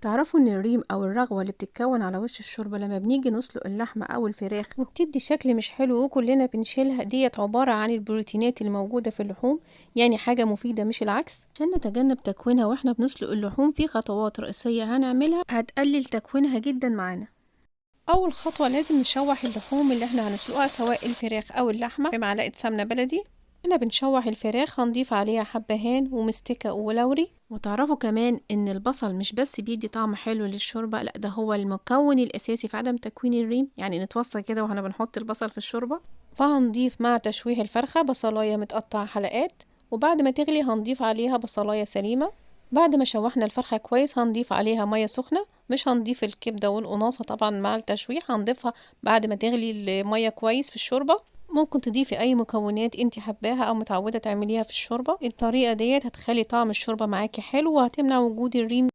تعرفوا ان الريم او الرغوة اللي بتتكون على وش الشوربة لما بنيجي نسلق اللحمة او الفراخ وبتدي شكل مش حلو وكلنا بنشيلها، ديت عبارة عن البروتينات اللي موجودة في اللحوم، يعني حاجة مفيدة مش العكس. عشان نتجنب تكوينها واحنا بنسلق اللحوم في خطوات رئيسية هنعملها هتقلل تكوينها جدا معانا. اول خطوة لازم نشوح اللحوم اللي احنا هنسلقها سواء الفراخ او اللحمة بمعلقة سمنة بلدي. احنا بنشوح الفراخ هنضيف عليها حبهان ومستكة ولوري. وتعرفوا كمان ان البصل مش بس بيدي طعم حلو للشوربة، لا ده هو المكون الاساسي في عدم تكوين الريم، يعني نتوصى كده واحنا بنحط البصل في الشوربة. فهنضيف مع تشويح الفرخة بصلاية متقطعة حلقات، وبعد ما تغلي هنضيف عليها بصلاية سليمة. بعد ما شوحنا الفرخة كويس هنضيف عليها مية سخنة، مش هنضيف الكبدة والقناصة طبعا مع التشويح، هنضيفها بعد ما تغلي المية كويس في الشوربة. ممكن تضيفي اي مكونات انت حباها او متعودة تعمليها في الشوربة. الطريقة ديت هتخلي طعم الشوربة معاكي حلو وهتمنع وجود الريم.